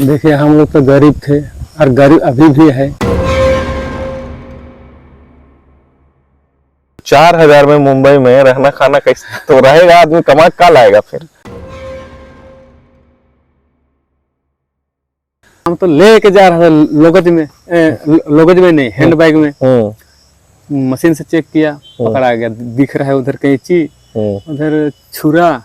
देखिए हम लोग तो गरीब थे और गरीब अभी भी है। 4,000 में मुंबई में रहना खाना कैसे तो रहेगा आदमी, कमा का लाएगा फिर। हम तो लेके जा रहे थे लोगज में नहीं, हैंड बैग में। मशीन से चेक किया, पकड़ा गया। दिख रहा है उधर कैंची, उधर छुरा,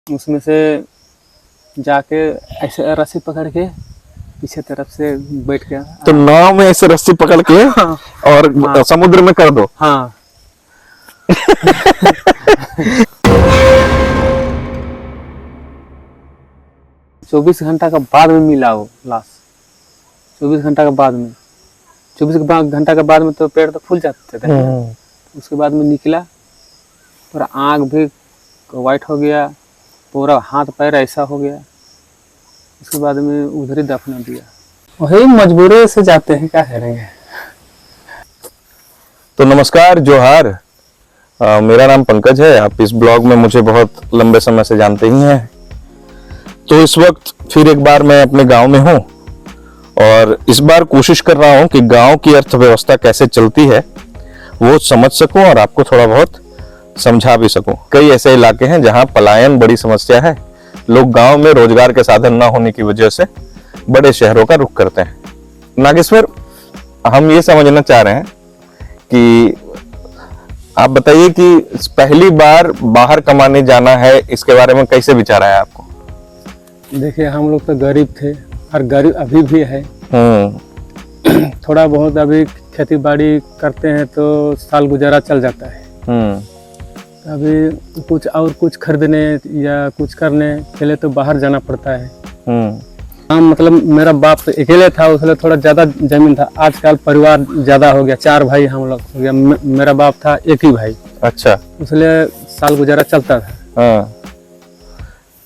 उसमें से जाके ऐसे रस्सी पकड़ के पीछे तरफ से बैठ गया। तो नाव में ऐसे रस्सी पकड़ के और समुद्र में कर दो। हाँ। 24 घंटा का बाद में मिला वो लाश। 24 घंटा के बाद में, 24 घंटा के बाद में तो पेड़ तो फूल जाते थे। उसके बाद में निकला, पूरा आँख भी वाइट हो गया, पूरा हाथ पैर ऐसा हो गया। उसके बाद में उधर ही दफना दिया। वही मजबूरी से जाते हैं, क्या करेंगे। तो नमस्कार, जोहार। मेरा नाम पंकज है। आप इस ब्लॉग में मुझे बहुत लंबे समय से जानते ही हैं। तो इस वक्त फिर एक बार मैं अपने गांव में हूं और इस बार कोशिश कर रहा हूं कि गांव की अर्थव्यवस्था कैसे चलती है वो समझ सकूं और आपको थोड़ा बहुत समझा भी सकूं। कई ऐसे इलाके हैं जहां पलायन बड़ी समस्या है। लोग गांव में रोजगार के साधन ना होने की वजह से बड़े शहरों का रुख करते हैं। नागेश्वर, हम ये समझना चाह रहे हैं कि आप बताइए कि पहली बार बाहर कमाने जाना है, इसके बारे में कैसे विचार आया आपको? देखिए हम लोग तो गरीब थे और गरीब अभी भी है। थोड़ा बहुत अभी खेती बाड़ी करते हैं तो साल गुजारा चल जाता है। अभी कुछ खरीदने या कुछ करने के लिए तो बाहर जाना पड़ता है। हाँ, मतलब मेरा बाप तो अकेले था, उसलिए थोड़ा ज्यादा जमीन था। आजकल परिवार ज्यादा हो गया, 4 भाई हम लोग हो गया। मेरा बाप था एक ही भाई। अच्छा। इसलिए साल गुजारा चलता था। हाँ।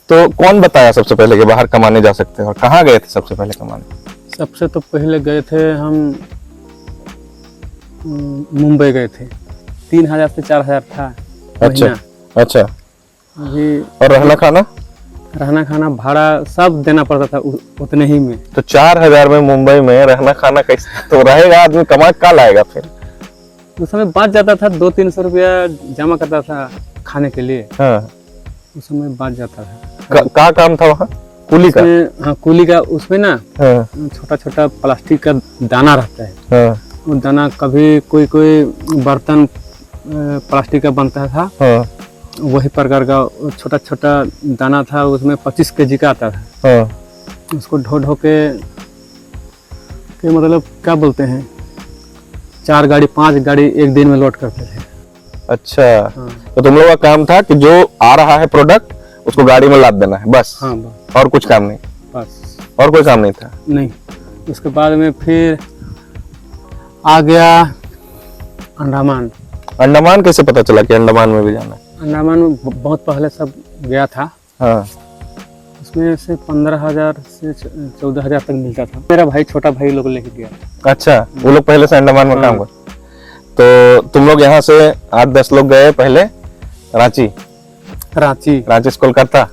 तो कौन बताया सबसे पहले कि बाहर कमाने जा सकते हैं, और कहाँ गए थे सबसे पहले कमाने? सबसे तो पहले गए थे हम मुंबई गए थे। 3,000 से 4,000 था। अच्छा अच्छा। अभी और रहना खाना भाड़ा सब देना पड़ता था उतने ही में। तो 4,000 में मुंबई में रहना खाना कैसे तो रहेगा आदमी, कमा का लाएगा फिर? उस समय बच जाता था, 200-300 रुपया जमा करता था खाने के लिए। हाँ। उस समय बच जाता था। का काम था वहाँ? कुली का? हाँ, कुली का। उसमें ना हाँ। छोटा छोटा प्लास्टिक का दाना रहता है। हाँ। वो दाना कभी कोई बर्तन प्लास्टिक का बनता था। हाँ। वही प्रकार का छोटा छोटा दाना था, उसमें 25 kg का आता था। हाँ। उसको ढो के मतलब क्या बोलते हैं, 4 गाड़ी 5 गाड़ी एक दिन में लोड करते थे। अच्छा। हाँ। तो तुम लोग का काम था कि जो आ रहा है प्रोडक्ट उसको गाड़ी में लाद देना है बस? हाँ बस। और कुछ काम नहीं? बस और कोई काम नहीं था? नहीं। उसके बाद में फिर आ गया अंडमान। अंडमान कैसे पता चला कि अंडमान में भी जाना है? अंडमान में बहुत पहले सब गया था। हाँ। उसमें से 15,000 से 14,000 तक मिलता था। मेरा भाई, छोटा भाई लोग लेके गया। अच्छा, वो लोग पहले से अंडमान में काम कर। तो तुम लोग यहाँ से 8-10 लोग गए पहले रांची से कोलकाता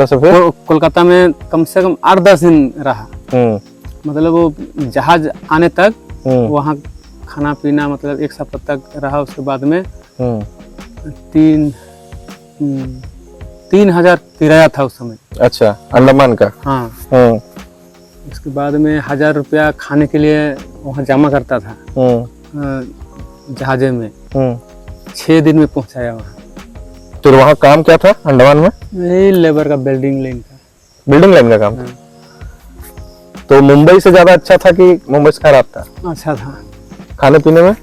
से फिर कोलकाता में कम से कम 8-10 दिन रहा। मतलब वो जहाज आने तक वहाँ खाना पीना, मतलब 1 सप्ताह तक रहा। उसके बाद में 3,000 किराया था उस समय। अच्छा, अंडमान का? हाँ। उसके बाद में 1,000 रुपया खाने के लिए वहाँ जमा करता था जहाजे में। 6 दिन में पहुँचाया वहाँ। तो वहाँ काम क्या था अंडमान में? यही लेबर का, बिल्डिंग लाइन का काम। तो मुंबई से ज्यादा अच्छा था कि मुंबई से खराब था? अच्छा था। खाने पीने में?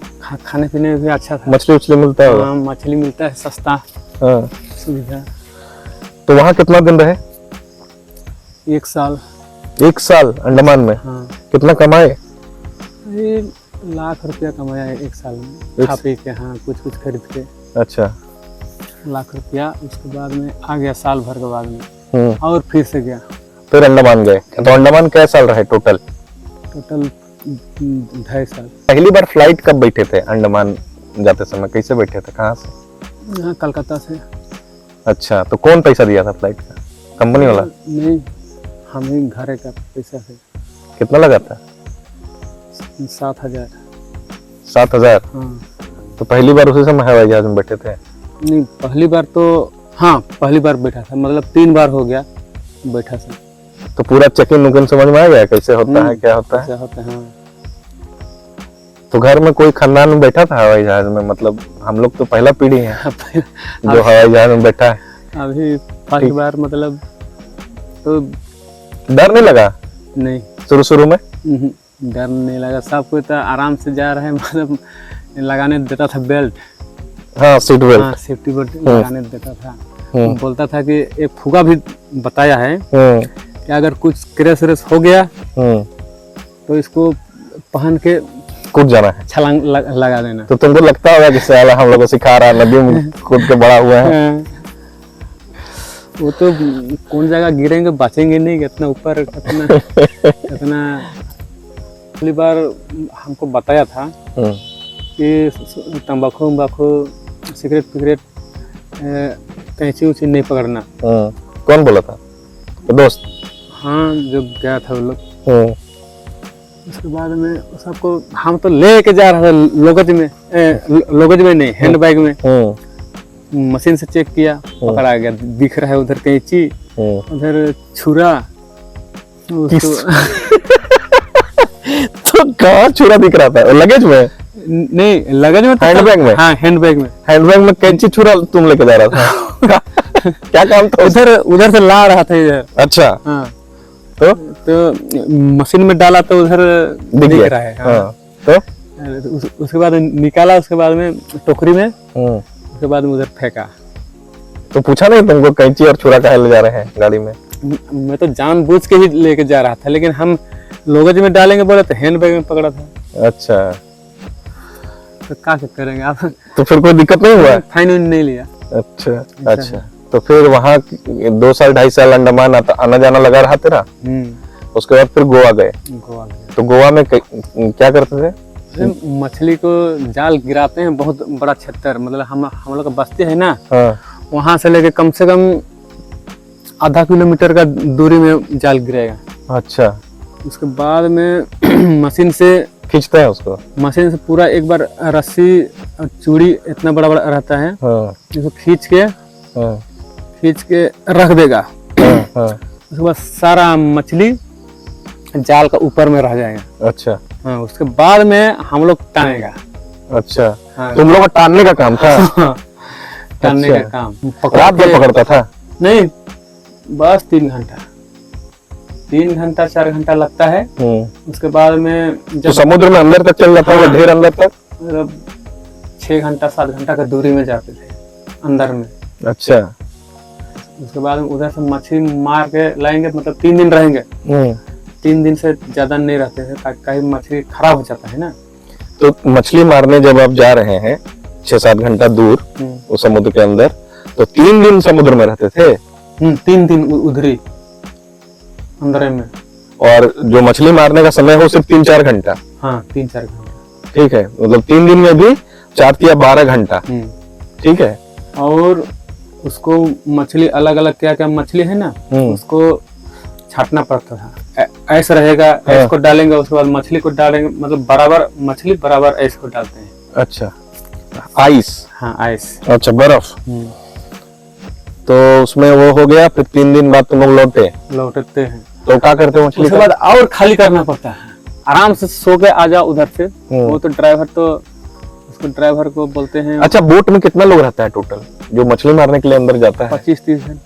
खाने पीने में भी अच्छा था। मछली उछली मिलता है? हाँ, मछली मिलता है, सस्ता। हाँ। सुविधा। तो वहाँ कितना दिन रहे? 1 साल। 1 साल अंडमान में? हाँ। कितना कमाए? 1 लाख रुपया कमाया है 1 साल में, खा पी के। हाँ, कुछ खरीद के। अच्छा। 1 लाख रुपया। उसके बाद में आ गया साल भर के बाद में, और फिर से गया। फिर अंडमान गए। तो अंडमान क्या साल रहे टोटल? 2.5 साल। पहली बार फ्लाइट कब बैठे थे अंडमान जाते समय कैसे बैठे थे, कहाँ से? यहाँ कलकत्ता से। अच्छा, तो कौन पैसा दिया था फ्लाइट का, कंपनी वाला? नहीं, हम ही घर का पैसा से। कितना लगा था? 7,000। 7,000? हाँ। तो पहली बार उसी समय हवाई जहाज में बैठे थे? नहीं, पहली बार तो हाँ, पहली बार बैठा था, मतलब 3 बार हो गया बैठा था। तो पूरा चेकिंग नुकिंग समझ में आ गया कैसे होता है, क्या होता है? कैसे होता है, हाँ। तो घर में कोई खानदान में बैठा था हवाई जहाज में? मतलब हम लोग तो पहला पीढ़ी है जो हवाई जहाज में बैठा है। अभी फर्स्ट बार, मतलब तो डर नहीं लगा? नहीं, शुरू में डर नहीं लगा। सब कोई तो आराम से जा रहे हैं, मतलब लगाने देता था बेल्ट। हाँ, सीट बेल्ट। हाँ, सेफ्टी बेल्ट लगाने देता था। बोलता था कि एक फुगा भी बताया है कि अगर कुछ क्रैश व्रेश हो गया तो इसको पहन के कूद जाना है, छलांग लगा देना। तो तुमको लगता होगा कि साला हम लोग को सिखा रहा है, नदी में कूद के बड़ा हुआ है। वो तो कौन जगह गिरेंगे, बचेंगे नहीं, इतना ऊपर इतना। पहली बार हमको बताया था कि तंबाकू सिगरेट पिगरेट कैंची उची नहीं पकड़ना। कौन बोला था? तो दोस्त? हाँ, जो गया था वो लोग। उसके बाद में सबको हम तो लेके जा रहा था लोगज में नहीं, हैंड बैग में। मशीन से चेक किया, पकड़ा गया। दिख रहा है उधर कैंची, उधर छुरा। तो कहाँ छुरा दिख रहा था? लगेज में? नहीं, लगेज में, हैंड बैग में। हाँ, हैंड बैग में कैंची छुरा तुम लेके जा रहा था? क्या काम था? उधर से ला रहा था इधर। अच्छा। हाँ। तो मशीन में डाला तो उधर दिख रहा है। हाँ। तो उसके बाद निकाला, उसके बाद में टोकरी में, उसके बाद में उधर फेंका। तो पूछा नहीं तुमको कैंची और छुरा काहे ले जा रहे हैं गाड़ी में? मैं तो जानबूझ के ही लेके जा रहा था, लेकिन हम लोगेज में डालेंगे बोले तो हैंड बैग में पकड़ा था। अच्छा, तो क्या करेंगे आप? तो फिर कोई दिक्कत नहीं हुआ? फाइन नहीं लिया। अच्छा। तो फिर वहाँ 2 साल 2.5 साल अंडमान आना जाना लगा रहा तेरा। उसके बाद फिर गोवा गए। तो गोवा में क्या करते थे? मछली को जाल गिराते हैं, बहुत बड़ा छत्तर, मतलब हम लोग का बस्ती है ना। वहां से लेके कम से कम आधा किलोमीटर का दूरी में जाल गिरेगा। अच्छा। उसके बाद में मशीन से खींचते हैं उसको। मशीन से पूरा एक बार रस्सी चूड़ी इतना बड़ा बड़ा रहता है, इसको खींच के रख देगा। उसके बाद सारा मछली जाल का ऊपर में रह जाएगा। अच्छा। हाँ, उसके बाद में हम लोग टानेगा। अच्छा। हाँ। तुम लोग का टानने का काम था? टानने का काम। रात भर पकड़ता था? नहीं, बस 3 घंटा 4 घंटा लगता है। उसके बाद में जब समुद्र में अंदर तक चल जाता है, ढेर अंदर तक, मतलब 6 घंटा 7 घंटा का दूरी में जाते थे अंदर में। अच्छा। उसके बाद उधर से मछली मार के लाएंगे, मतलब 3 दिन रहेंगे। 3 दिन से ज्यादा नहीं रहते थे, कहीं मछली खराब हो जाता है ना। तो मछली मारने जब आप जा रहे हैं 6-7 घंटा दूर उस समुद्र के अंदर, तो 3 दिन समुद्र में रहते थे? 3 दिन उधरी अंदर में। और जो मछली मारने का समय हो सिर्फ 3-4 घंटा? हाँ, 3-4 घंटा। ठीक है, मतलब 3 दिन में भी 4 या 12 घंटा। ठीक है। और उसको मछली अलग अलग क्या क्या मछली है ना, उसको छाटना पड़ता था। ऐसा रहेगा, ऐस को डालेंगे, उसके बाद मछली को डालेंगे, मतलब बराबर मछली बराबर ऐस को डालते हैं। अच्छा। आइस? हाँ, आइस। अच्छा, बर्फ। तो उसमें वो हो गया, फिर 3 दिन बाद तुम लोग लौटते हैं। तो क्या करते हो मछली? उसके बाद और खाली करना पड़ता है। आराम से सो के आ जाओ उधर से। वो तो ड्राइवर को बोलते हैं। अच्छा, बोट में कितना लोग रहता है टोटल जो मछली मारने के लिए अंदर जाता है? 25-30 जन।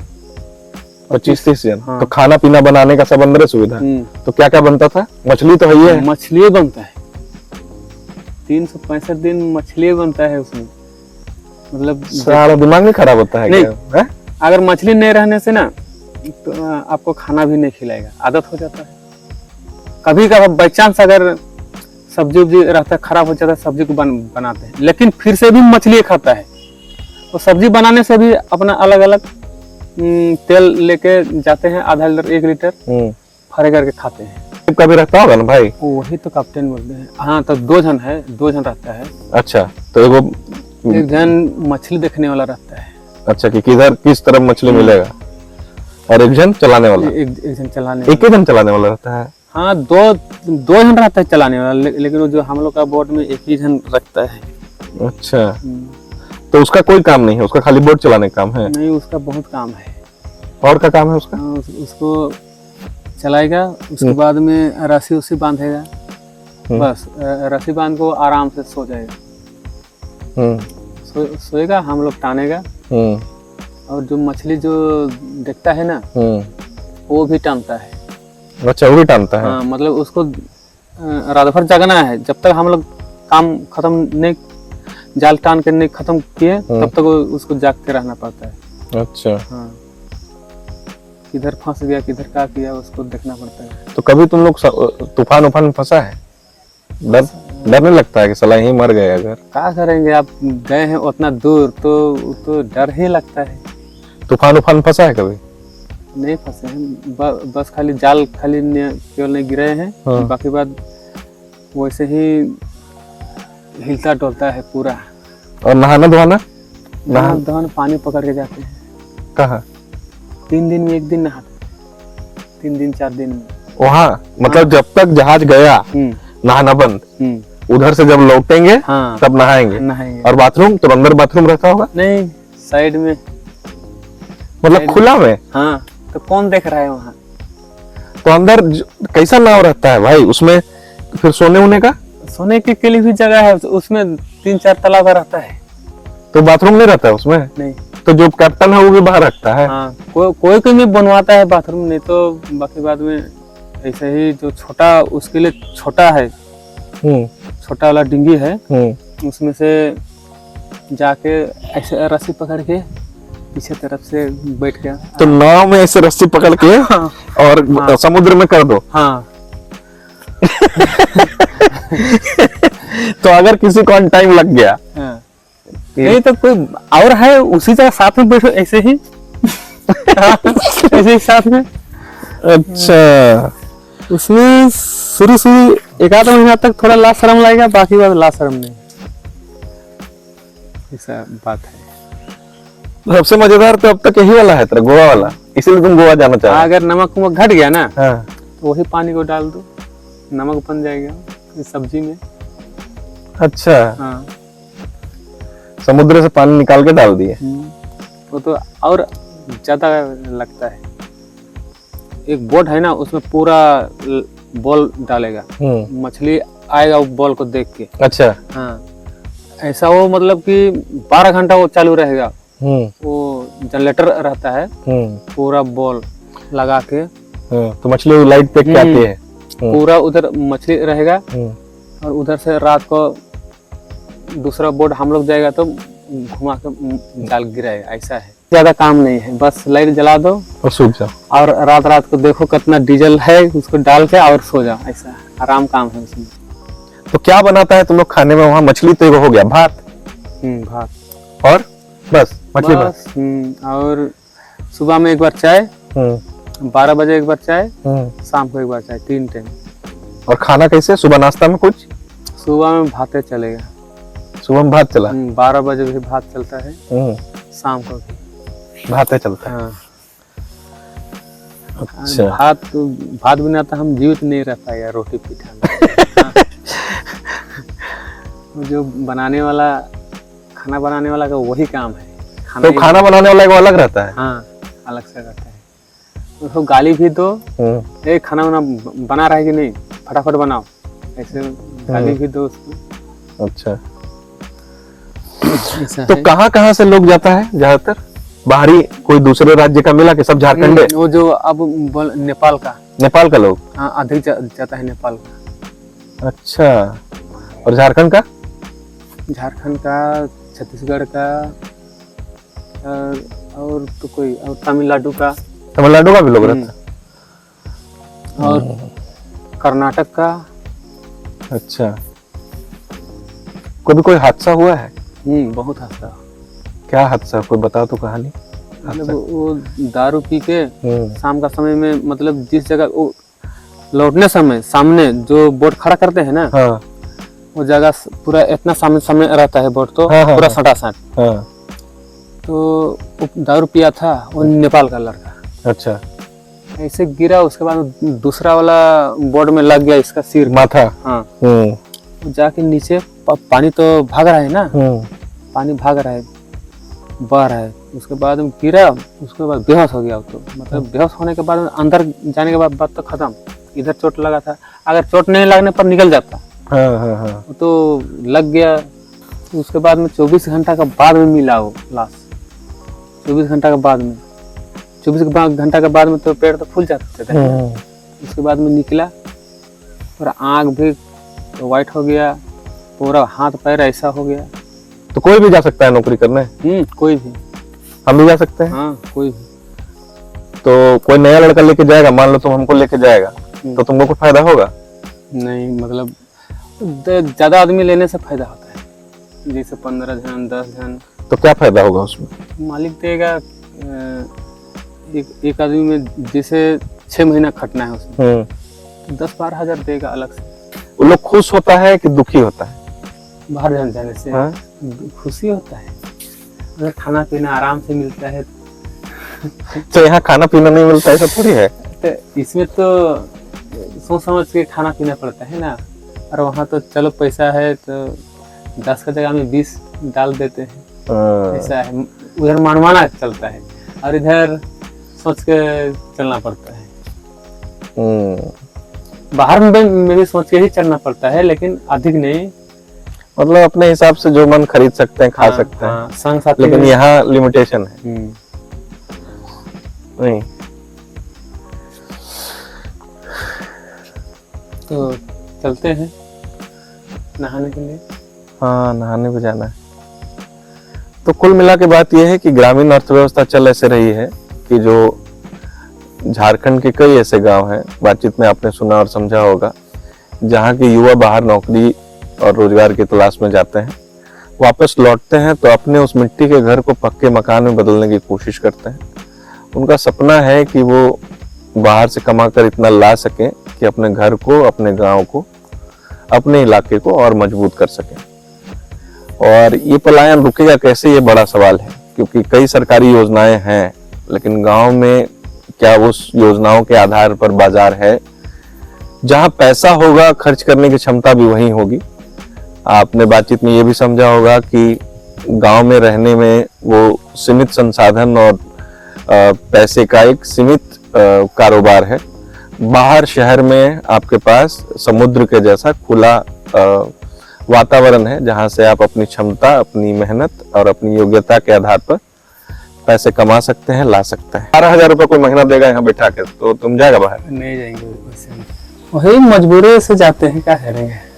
25-30 जन। हाँ। तो खाना पीना बनाने का सब अंदर सुविधा? तो क्या क्या बनता था? मछली तो है, मछली बनता है। 365 दिन मछली बनता है उसमें, मतलब सारा दिमाग नहीं खराब होता है? नहीं क्या? अगर मछली नहीं रहने से ना तो आपको खाना भी नहीं खिलाएगा, आदत हो जाता है। कभी कभी बाई चांस अगर सब्जी उब्जी रहता है, खराब हो जाता है, सब्जी को बनाते हैं, लेकिन फिर से भी मछली खाता है। तो सब्जी बनाने से भी अपना अलग अलग तेल लेके जाते हैं, आधा लीटर 1 लीटर फ्राई करके खाते हैं। कभी रहता होगा ना भाई? वही तो कैप्टन बोलते हैं। हाँ, तो 2 जन रहता है। अच्छा, तो एगो एक जन मछली देखने वाला रहता है, अच्छा, कि किधर किस तरफ मछली मिलेगा, और एक जन चलाने वाला, एक जन चलाने एक ही जन चलाने वाला रहता है। हाँ, दो जन रहता है चलाने वाला, लेकिन वो जो हम लोग का बोट में एक ही जन रखता है। अच्छा, तो उसका कोई काम नहीं है, उसका खाली बोट चलाने का काम है? नहीं, उसका बहुत काम है। और क्या काम है उसका? उसको चलाएगा, उसके बाद में रस्सी उसी बांधेगा, बस रस्सी बांध को आराम से सो जाएगा। सोएगा, हम लोग टानेगा, और जो मछली जो देखता है ना, वो भी टानता है। अच्छा, वो भी टानता है? हाँ, मतलब उसको रात भर जगना है, जब तक हम लोग काम खत्म नहीं, जाल टान के नहीं खत्म किए, तब तक उसको जाग के रहना पड़ता है। अच्छा। हाँ, किधर फंस गया, किधर क्या किया, उसको देखना पड़ता है। तो कभी तुम लोग तूफान उफान में फंसा है? डर नहीं लगता है कि साला यहीं मर गए अगर? क्या करेंगे, आप गए हैं उतना दूर, तो डर ही लगता है। तूफान उफान फंसा है कभी? नहीं फंसे हैं, बस खाली जाल खाली केवल नहीं गिरे हैं। हाँ। बाकी बात वैसे ही हिलता डोलता है पूरा। और नहाना धोना? नहाना पानी पकड़ के जाते हैं। कहाँ? 3 दिन में 1 दिन नहाते, 3 दिन 4 दिन में वहाँ। मतलब जब तक जहाज गया नहाना बंद, उधर से जब लौटेंगे तब नहाएंगे। और बाथरूम तो अंदर बाथरूम रहता होगा? नहीं, साइड में, मतलब खुला में? हाँ, तो कौन देख रहा है वहाँ? तो अंदर कैसा नाव रहता है भाई उसमें? फिर सोने होने का? सोने के लिए भी जगह है, उसमें 3-4 तालाब रहता है। तो बाथरूम नहीं रहता है उसमें? नहीं। तो जो कैप्टन है वो भी बाहर रखता है? हाँ, कोई में बनवाता है बाथरूम, नहीं तो बाकी बाद में ऐसे ही जो छोटा, उसके लिए छोटा है, छोटा वाला डिंगी है, उसमें से जाके ऐसे रस्सी पकड़ के पीछे तरफ से बैठ गया। तो नाव में ऐसे रस्सी पकड़ के और समुद्र में कर दो। हाँ। तो अगर किसी को ऑन टाइम लग गया, नहीं तो कोई और है उसी जगह साथ में बैठो, ऐसे ही ऐसे ही साथ में। अच्छा, उसमें शुरू 1-8 महीना तक थोड़ा लाज शर्म लगेगा, बाकी बात लाज शर्म नहीं, ऐसा बात है। सबसे मजेदार तो अब तक यही वाला है तेरा, गोवा वाला, इसीलिए तुम गोवा जाना चाह रहे हो। अगर नमक घट गया ना, तो वही पानी को डाल दो, नमक बन जाएगा इस सब्जी में। अच्छा। हाँ, समुद्र से पानी निकाल के डाल दिए। वो तो और ज्यादा लगता है। एक बोट है ना, उसमें पूरा बॉल डालेगा, मछली आएगा वो बॉल को देख के। अच्छा। हाँ, ऐसा वो मतलब कि 12 घंटा वो चालू रहेगा। वो जनरेटर रहता है, पूरा बॉल लगा के। तो मछली लाइट देख के आती है पूरा, उधर मछली रहेगा, और उधर से रात को दूसरा बोट हम लोग जाएगा तो घुमा के जाल गिराएगा। ऐसा है, ज्यादा काम नहीं है, बस लाइट जला दो और सो जाओ, और रात को देखो कितना डीजल है, उसको डाल के और सो जाओ। ऐसा आराम काम है उसमें। तो क्या बनाता है तुम लोग खाने में वहाँ? मछली तो हो गया, भात और बस मछली बस। और सुबह में एक बार चाय, 12 बजे एक बार चाय, शाम को एक बार चाय, 3 टाइम। और खाना कैसे? सुबह नाश्ता में कुछ? सुबह में भाते चलेगा। सुबह में भात चला? 12 बजे भी भात चलता है, शाम को भी भाते चलता है। हाँ। अच्छा। भात बिना तो हम जीवित नहीं रह पाएगा, रोटी पीठा जो बनाने वाला, खाना बनाने वाला का वही काम है। तो खाना बनाने वाला को अलग रहता है? हाँ, अलग से रहता है। उसको गाली भी दो, खाना बना रहा है कि नहीं, फटाफट बनाओ, ऐसे गाली भी दो उसको। अच्छा। तो कहाँ से लोग जाता है ज्यादातर? बाहरी कोई दूसरे राज्य का मिला कि सब झारखंड? वो जो अब नेपाल का लोग, हाँ, अधिक जाता है नेपाल का। अच्छा। और झारखंड का? झारखंड का, छत्तीसगढ़ का, और तो कोई, और तमिलनाडु का भी लोग रहता है। और कर्नाटक का। अच्छा। कभी कोई हादसा हुआ है? बहुत हादसा। क्या हादसा? कोई बताओ तो कहानी। मतलब वो दारू पी के शाम का समय में, मतलब जिस जगह वो लौटने समय सामने जो बोट खड़ा करते हैं ना, वो जगह पूरा इतना सामने सामने रहता है बोट, तो हाँ, हाँ, पूरा हाँ। सटा सट। हाँ, तो वो दारू पिया था, वो नेपाल का लड़का, अच्छा, ऐसे गिरा, उसके बाद दूसरा वाला बोर्ड में लग गया इसका सिर। माथा। हाँ, हम्म, वो जाके नीचे पानी तो भाग रहा है ना, पानी भाग रहा है, बह रहा है। उसके बाद में गिरा, उसके बाद बेहोश हो गया। तो मतलब बेहोश होने के बाद अंदर जाने के बाद बात तो खत्म। इधर चोट लगा था, अगर चोट नहीं लगने पर निकल जाता, हाँ, हाँ, हाँ। वो तो लग गया। उसके बाद में 24 घंटा का बाद में मिला वो लाश। 24 घंटा के बाद में, 24 घंटा के बाद में तो पेड़ तो फूल जाते थे। उसके बाद में निकला, पूरा आँख भी वाइट हो गया, पूरा हाथ पैर ऐसा हो गया। तो कोई भी जा सकता है नौकरी करने? कोई भी। हम भी जा सकते हैं? हाँ, कोई भी। तो कोई नया लड़का लेके जाएगा, मान लो तुम हमको लेके जाएगा, तो तुमको कुछ फायदा होगा? नहीं, मतलब ज्यादा आदमी लेने से फायदा होता है, जैसे 15 जन 10 जन। तो क्या फायदा होगा उसमें? मालिक देगा, एक आदमी में जैसे 6 महीना खटना है उसमें, 10-12 हजार देगा अलग से। वो लोग खुश होता है कि दुखी होता है? बाहर जाने से हाँ? खुशी होता है, अगर खाना पीना आराम से मिलता है। तो यहाँ खाना पीना नहीं मिलता, ऐसा थोड़ी है। तो इसमें तो सोच समझ के खाना पीना पड़ता है ना, और वहाँ तो चलो पैसा है तो 10 की जगह में 20 डाल देते हैं, ऐसा है। उधर मनमाना चलता है और इधर सोच के चलना पड़ता है। बाहर में भी सोच के ही चलना पड़ता है, लेकिन अधिक नहीं, मतलब अपने हिसाब से जो मन खरीद सकते हैं, खा सकते हैं, संग साथी लेकिन में- यहाँ लिमिटेशन है। नहीं, तो चलते हैं नहाने के लिए। हाँ, नहाने भी जाना है। तो कुल मिला के बात यह है कि ग्रामीण अर्थव्यवस्था चल ऐसे रही है कि जो झारखंड के कई ऐसे गांव हैं, बातचीत में आपने सुना और समझा होगा, जहाँ के युवा बाहर नौकरी और रोजगार की तलाश में जाते हैं, वापस लौटते हैं तो अपने उस मिट्टी के घर को पक्के मकान में बदलने की कोशिश करते हैं। उनका सपना है कि वो बाहर से कमाकर इतना ला सकें कि अपने घर को, अपने गांव को, अपने इलाके को और मजबूत कर सकें। और ये पलायन रुकेगा कैसे, ये बड़ा सवाल है, क्योंकि कई सरकारी योजनाएं हैं, लेकिन गांव में क्या उस योजनाओं के आधार पर बाजार है? जहां पैसा होगा, खर्च करने की क्षमता भी वहीं होगी। आपने बातचीत में ये भी समझा होगा कि गांव में रहने में वो सीमित संसाधन और पैसे का एक सीमित कारोबार है। बाहर शहर में आपके पास समुद्र के जैसा खुला वातावरण है, जहां से आप अपनी क्षमता, अपनी मेहनत और अपनी योग्यता के आधार पर पैसे कमा सकते हैं, ला सकते हैं। 12,000 रुपये कोई महीना देगा यहाँ बैठा के, तो तुम जाएगा बाहर? नहीं जाएंगे, वही मजबूरी से जाते हैं, क्या करेंगे।